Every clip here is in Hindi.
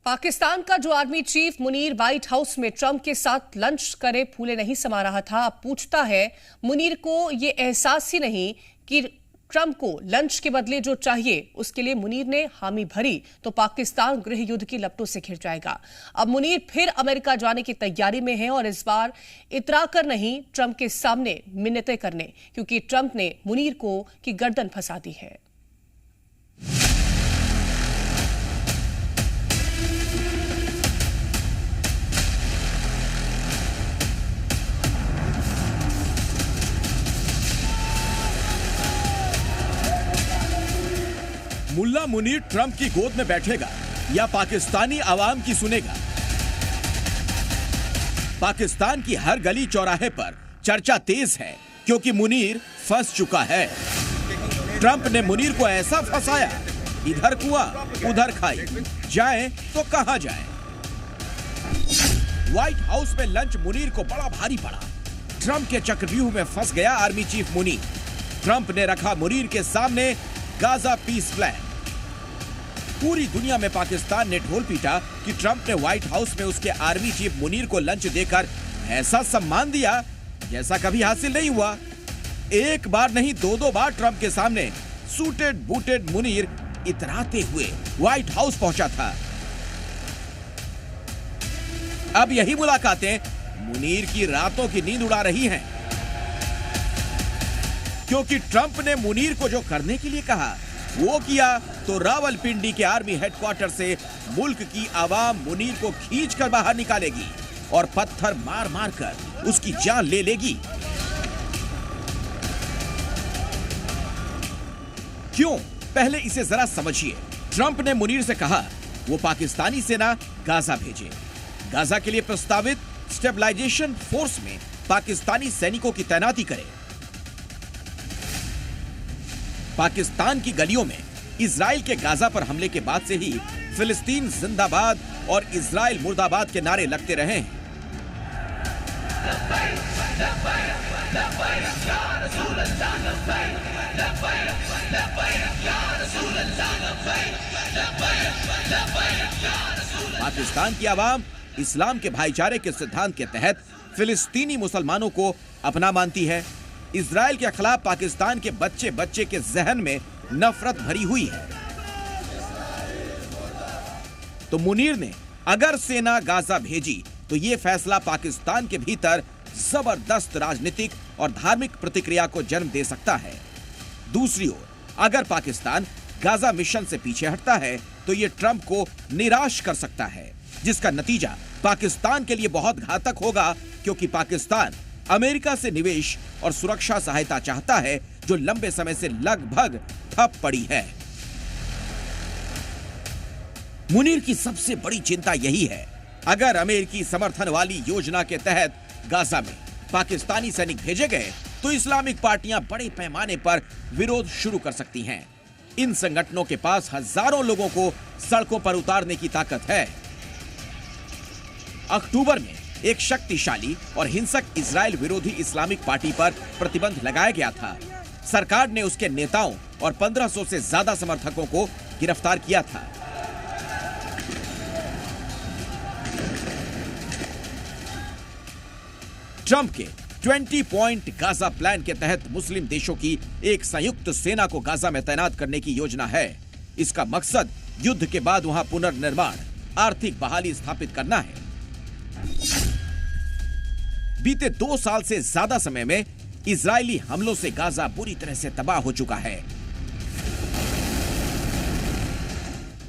पाकिस्तान का जो army chief Munir white house में ट्रंप के साथ लंच करे फूले नहीं समा रहा था। अब पूछता है मुनीर को ये एहसास ही नहीं कि ट्रंप को लंच के बदले जो चाहिए उसके लिए मुनीर ने हामी भरी तो पाकिस्तान गृह युद्ध की लपटों से घिर जाएगा। अब मुनीर फिर अमेरिका जाने की तैयारी में है और इस बार इतरा कर नहीं, ट्रंप के सामने मिन्नतें करने, क्योंकि ट्रंप ने मुनीर को की गर्दन फंसा दी है। मुल्ला मुनीर ट्रंप की गोद में बैठेगा या पाकिस्तानी आवाम की सुनेगा? पाकिस्तान की हर गली चौराहे पर चर्चा तेज है क्योंकि मुनीर फंस चुका है। ट्रंप ने मुनीर को ऐसा फंसाया, इधर कुआं उधर खाई, जाए तो कहां जाए। व्हाइट हाउस में लंच मुनीर को बड़ा भारी पड़ा। ट्रंप के चक्रव्यूह में फंस गया आर्मी चीफ मुनीर। ट्रंप ने रखा मुनीर के सामने गाजा पीस प्लान। पूरी दुनिया में पाकिस्तान ने ढोल पीटा कि ट्रंप ने व्हाइट हाउस में उसके आर्मी चीफ मुनीर को लंच देकर ऐसा सम्मान दिया जैसा कभी हासिल नहीं हुआ। एक बार नहीं, दो बार ट्रंप के सामने सूटेड बूटेड मुनीर इतराते हुए व्हाइट हाउस पहुंचा था। अब यही मुलाकातें मुनीर की रातों की नींद उड़ा रही हैं, क्योंकि ट्रंप ने मुनीर को जो करने के लिए कहा वो किया तो रावलपिंडी के आर्मी हेडक्वार्टर से मुल्क की आवाम मुनीर को खींचकर बाहर निकालेगी और पत्थर मार मार कर उसकी जान ले लेगी। क्यों? पहले इसे जरा समझिए। ट्रंप ने मुनीर से कहा वो पाकिस्तानी सेना गाजा भेजे। गाजा के लिए प्रस्तावित स्टेबलाइजेशन फोर्स में पाकिस्तानी सैनिकों की तैनाती करे। पाकिस्तान की गलियों में इजराइल के गाजा पर हमले के बाद से ही फिलिस्तीन जिंदाबाद और इजराइल मुर्दाबाद के नारे लगते रहे हैं। पाकिस्तान की आवाम इस्लाम के भाईचारे के सिद्धांत के तहत फिलिस्तीनी मुसलमानों को अपना मानती है। इजराइल के खिलाफ पाकिस्तान के बच्चे बच्चे के जहन में नफरत भरी हुई है। तो मुनीर ने अगर सेना गाजा भेजी तो यह फैसला पाकिस्तान के भीतर जबरदस्त राजनीतिक और धार्मिक प्रतिक्रिया को जन्म दे सकता है। दूसरी ओर अगर पाकिस्तान गाजा मिशन से पीछे हटता है तो यह ट्रंप को निराश कर सकता है, जिसका नतीजा पाकिस्तान के लिए बहुत घातक होगा, क्योंकि पाकिस्तान अमेरिका से निवेश और सुरक्षा सहायता चाहता है जो लंबे समय से लगभग ठप पड़ी है। मुनीर की सबसे बड़ी चिंता यही है, अगर अमेरिकी समर्थन वाली योजना के तहत गाजा में पाकिस्तानी सैनिक भेजे गए तो इस्लामिक पार्टियां बड़े पैमाने पर विरोध शुरू कर सकती हैं। इन संगठनों के पास हजारों लोगों को सड़कों पर उतारने की ताकत है। अक्टूबर में एक शक्तिशाली और हिंसक इजराइल विरोधी इस्लामिक पार्टी पर प्रतिबंध लगाया गया था। सरकार ने उसके नेताओं और 1500 से ज्यादा समर्थकों को गिरफ्तार किया था। ट्रंप के 20 पॉइंट गाजा प्लान के तहत मुस्लिम देशों की एक संयुक्त सेना को गाजा में तैनात करने की योजना है। इसका मकसद युद्ध के बाद वहां पुनर्निर्माण, आर्थिक बहाली स्थापित करना है। बीते 2 साल से ज्यादा समय में इजरायली हमलों से गाजा बुरी तरह से तबाह हो चुका है।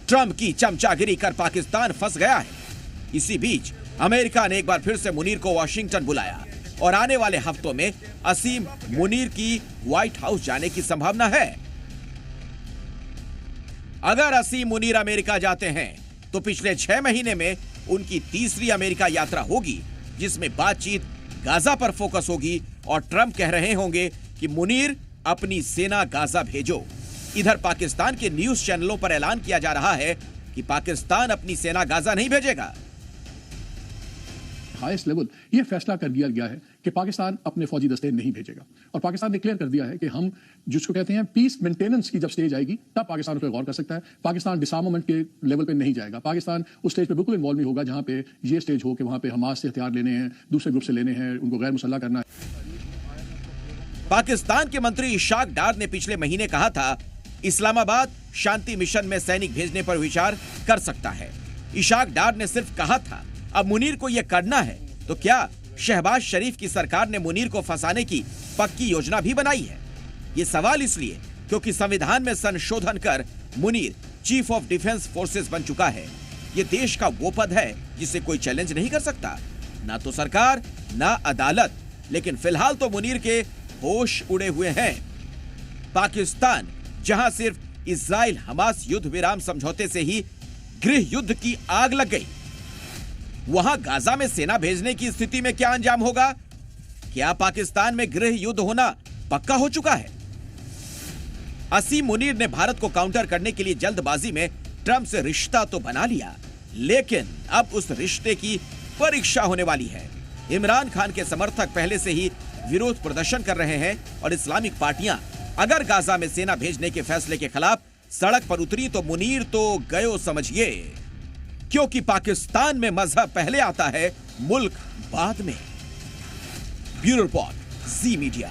ट्रंप की चमचागिरी कर पाकिस्तान फंस गया है। इसी बीच अमेरिका ने एक बार फिर से मुनीर को वॉशिंगटन बुलाया और आने वाले हफ्तों में असीम मुनीर की व्हाइट हाउस जाने की संभावना है। अगर असीम मुनीर अमेरिका जाते हैं तो पिछले 6 महीने में उनकी तीसरी अमेरिका यात्रा होगी, जिसमें बातचीत गाजा पर फोकस होगी और ट्रंप कह रहे होंगे कि मुनीर अपनी सेना गाजा भेजो। इधर पाकिस्तान के न्यूज चैनलों पर ऐलान किया जा रहा है कि पाकिस्तान अपनी सेना गाजा नहीं भेजेगा। हाईएस्ट लेवल ये फैसला कर दिया गया है कि पाकिस्तान अपने फौजी दस्ते नहीं भेजेगा। और पाकिस्तान ने क्लियर कर दिया है कि हम जिसको कहते हैं पीस मेंटेनेंस की जब स्टेज आएगी तब पाकिस्तान उस पर गौर कर सकता है। पाकिस्तान डिसआर्मामेंट के लेवल पे नहीं जाएगा। पाकिस्तान उस स्टेज पे बिल्कुल इन्वॉल्व नहीं होगा जहां पे ये स्टेज हो कि वहां पे हमास से हथियार लेने हैं, दूसरे ग्रुप से लेने हैं, उनको गैर मुसल्लह करना है। पाकिस्तान के मंत्री इशाक डार ने पिछले महीने कहा था इस्लामाबाद शांति मिशन में सैनिक भेजने पर विचार कर सकता है। इशाक डार ने सिर्फ कहा था, अब मुनीर को यह करना है। तो क्या शहबाज शरीफ की सरकार ने मुनीर को फंसाने की पक्की योजना भी बनाई है? ये सवाल इसलिए क्योंकि संविधान में संशोधन कर Munir chief of defence forces बन चुका है। ये देश का वो पद है जिसे कोई चैलेंज नहीं कर सकता, ना तो सरकार ना अदालत। लेकिन फिलहाल तो मुनीर के होश उड़े हुए हैं। पाकिस्तान जहां सिर्फ इजराइल हमास युद्ध विराम समझौते से ही गृह युद्ध की आग लग गई, वहां गाजा में सेना भेजने की स्थिति में क्या अंजाम होगा? क्या पाकिस्तान में गृह युद्ध होना पक्का हो चुका है? असीम मुनीर ने भारत को काउंटर करने के लिए जल्दबाजी में ट्रंप से रिश्ता तो बना लिया, लेकिन अब उस रिश्ते की परीक्षा होने वाली है। इमरान खान के समर्थक पहले से ही विरोध प्रदर्शन कर रहे हैं और इस्लामिक पार्टियां अगर गाजा में सेना भेजने के फैसले के खिलाफ सड़क पर उतरी तो मुनीर तो गयो समझिए, क्योंकि पाकिस्तान में मजहब पहले आता है, मुल्क बाद में। ब्यूरो रिपोर्ट, जी मीडिया।